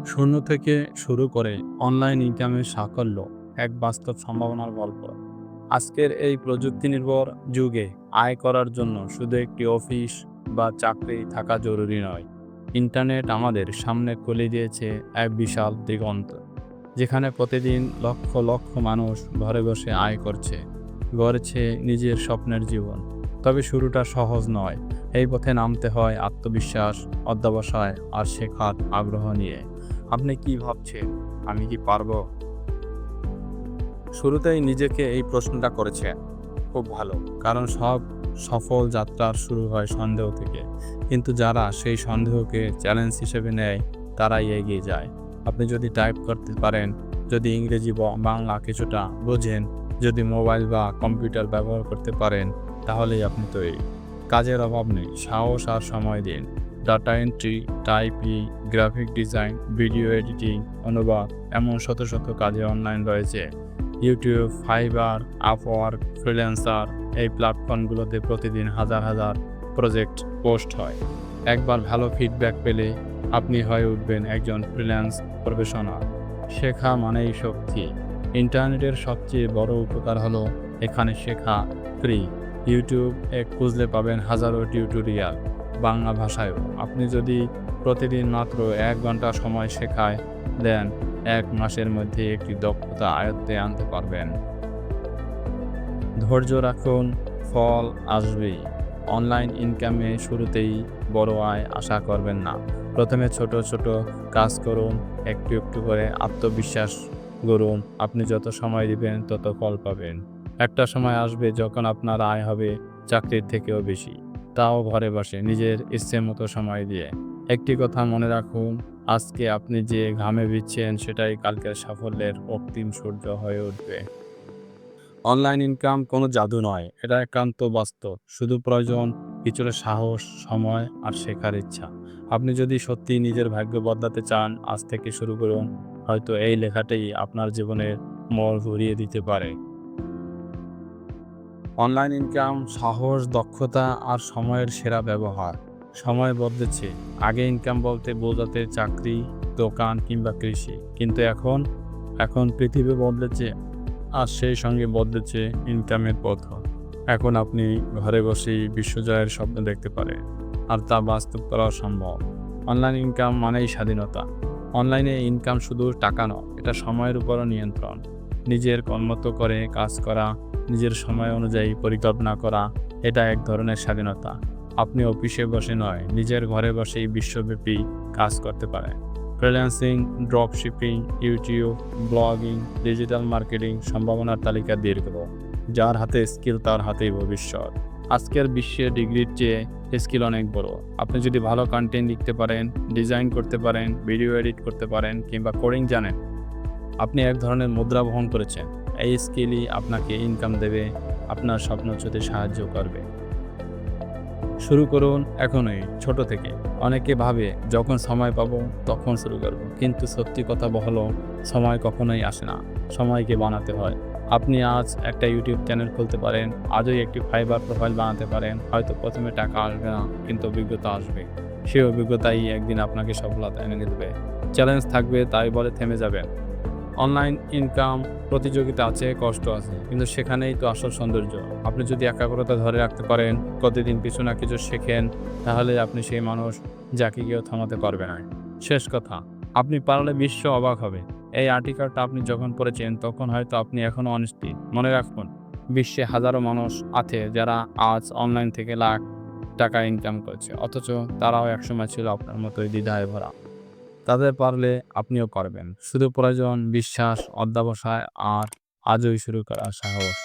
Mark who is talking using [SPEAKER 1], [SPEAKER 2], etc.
[SPEAKER 1] শূন্য থেকে শুরু করে অনলাইন ইনকামের সাফল্য এক বাস্তব সম্ভাবনার গল্প। আজকের এই প্রযুক্তি নির্ভর যুগে আয় করার জন্য শুধু একটি অফিস বা চাকরি থাকা জরুরি নয়। ইন্টারনেট আমাদের সামনে খুলে দিয়েছে এক বিশাল দিগন্ত, যেখানে প্রতিদিন লক্ষ লক্ষ মানুষ ঘরে বসে আয় করছে, গড়ছে নিজের স্বপ্নের জীবন। তবে শুরুটা সহজ নয়। এই পথে নামতে হয় আত্মবিশ্বাস, অধ্যবসায় আর শেখার আগ্রহ নিয়ে। আপনি কি ভাবছেন, আমি কি পারবো? শুরুতেই নিজেকে এই প্রশ্নটা করেছেন, খুব ভালো। কারণ সব সফল যাত্রার শুরু হয় সন্দেহ থেকে। কিন্তু যারা সেই সন্দেহকে চ্যালেঞ্জ হিসেবে নেয়, তারাই এগিয়ে যায়। আপনি যদি টাইপ করতে পারেন, যদি ইংরেজি বা বাংলা কিছুটা বোঝেন, যদি মোবাইল বা কম্পিউটার ব্যবহার করতে পারেন, তাহলেই আপনি তৈরি। কাজের অভাব নেই, সাহস আর সময় দিন। Data entry, typing, graphic design, video editing, অনুবাদ, এমন শত শত কাজে অনলাইন রয়েছে। ইউটিউব, ফাইবার, আপওয়ার্ক, ফ্রিল্যান্সার, এই প্ল্যাটফর্মগুলোতে প্রতিদিন হাজার হাজার প্রজেক্ট পোস্ট হয়। একবার ভালো ফিডব্যাক পেলে আপনি হয়ে উঠবেন একজন ফ্রিল্যান্স প্রফেশনাল। শেখা মানেই শক্তি। ইন্টারনেটের সবচেয়ে বড় উপকার হলো এখানে শেখা ফ্রি। ইউটিউব খুঁজলে পাবেন হাজারো টিউটোরিয়াল, বাংলা ভাষায়ও। আপনি যদি প্রতিদিন মাত্র 1 ঘন্টা সময় শেখায় দেন, 1 মাসের মধ্যে একটি দক্ষতা আয়ত্তে আনতে পারবেন। ধৈর্য রাখুন, ফল আসবেই। অনলাইন ইনকামে শুরুতেই বড় আয় আশা করবেন না। প্রথমে ছোট ছোট কাজ করুন, একটু একটু করে আত্মবিশ্বাস গড়ুন। আপনি যত সময় দিবেন তত ফল পাবেন। একটা সময় আসবে যখন আপনার আয় হবে চাকরির থেকেও বেশি, তাও ঘরে বসে নিজের ইচ্ছে মতো সময় দিয়ে। একটি কথা মনে রাখুন, আজকে আপনি যে ঘামে ভিজছেন সেটাই কালকের সাফল্যের অন্তিম সূর্য হয়ে উঠবে। অনলাইন ইনকাম কোনো জাদু নয়, এটা একান্ত বাস্তব। শুধু প্রয়োজন কিছুটা সাহস, সময় আর শেখার ইচ্ছা। আপনি যদি সত্যি নিজের ভাগ্য বদলাতে চান, আজ থেকে শুরু করুন। হয়তো এই লেখাটাই আপনার জীবনের মোড় ঘুরিয়ে দিতে পারে। অনলাইন ইনকাম, সাহস, দক্ষতা আর সময়ের সেরা ব্যবহার। সময় বদলেছে। আগে ইনকাম বলতে বোঝাতে চাকরি, দোকান কিংবা কৃষি। কিন্তু এখন পৃথিবী বদলেছে, আর সেই সঙ্গে বদলেছে ইনকামের পথও। এখন আপনি ঘরে বসেই বিশ্বজয়ের স্বপ্ন দেখতে পারেন, আর তা বাস্তব করা সম্ভব। অনলাইন ইনকাম মানেই স্বাধীনতা। অনলাইনে ইনকাম শুধু টাকা নয়, এটা সময়ের উপরও নিয়ন্ত্রণ। নিজের কর্মতো করে কাজ করা, নিজের সময় অনুযায়ী পরিকল্পনা করা, এটা এক ধরনের স্বাধীনতা। আপনি অফিসে বসে নয়, নিজের ঘরে বসেই বিশ্বব্যাপী কাজ করতে পারেন। Freelancing, drop shipping, YouTube, blogging, digital marketing, সম্ভাবনার তালিকা দীর্ঘ। যার হাতে স্কিল তার হাতেই ভবিষ্যৎ। আজকের বিশ্বে ডিগ্রির চেয়ে স্কিল অনেক বড়। আপনি যদি ভালো কন্টেন্ট লিখতে পারেন, ডিজাইন করতে পারেন, ভিডিও এডিট করতে পারেন কিংবা কোডিং জানেন, আপনি এক ধরনের মুদ্রা বহন করেছেন। এই স্কিলই আপনাকে ইনকাম দেবে, আপনার স্বপ্ন ছুঁতে সাহায্য করবে। শুরু করুন এখনই, ছোট থেকে। অনেকে ভাবে যখন সময় পাবো তখন শুরু করব, কিন্তু সত্যি কথা হলো সময় কখনোই আসে না, সময়কে বানাতে হয়। আপনি আজ একটা ইউটিউব চ্যানেল খুলতে পারেন, আজই একটি ফাইবার প্রোফাইল বানাতে পারেন। হয়তো প্রথমে টাকা আসবে না, কিন্তু অভিজ্ঞতা আসবে। সেই অভিজ্ঞতাই একদিন আপনাকে সফলতা এনে দেবে। চ্যালেঞ্জ থাকবে, তাই বলে থেমে যাবেন? অনলাইন ইনকাম প্রতিযোগিতা আছে, কষ্ট আছে, কিন্তু সেখানেই তো আসল সৌন্দর্য। আপনি যদি একাগ্রতা ধরে রাখতে পারেন, প্রতিদিন কিছু না কিছু শেখেন, তাহলে আপনি সেই মানুষ যাকে কেউ থামাতে পারবে না। শেষ কথা, আপনি পারলে বিশ্ব অবাক হবে। এই আর্টিকেলটা আপনি যখন পড়েছেন তখন হয়তো আপনি এখনো অনিশ্চিত। মনে রাখুন, বিশ্বে হাজারো মানুষ আছে যারা আজ অনলাইন থেকে লাখ টাকা ইনকাম করছে, অথচ তারাও একসময় ছিল আপনার মতোই দ্বিধায় ভরা। তাদের পারলে আপনিও পারবেন। শুধু প্রয়োজন বিশ্বাস, অধ্যবসায় আর আজই শুরু করার সাহস।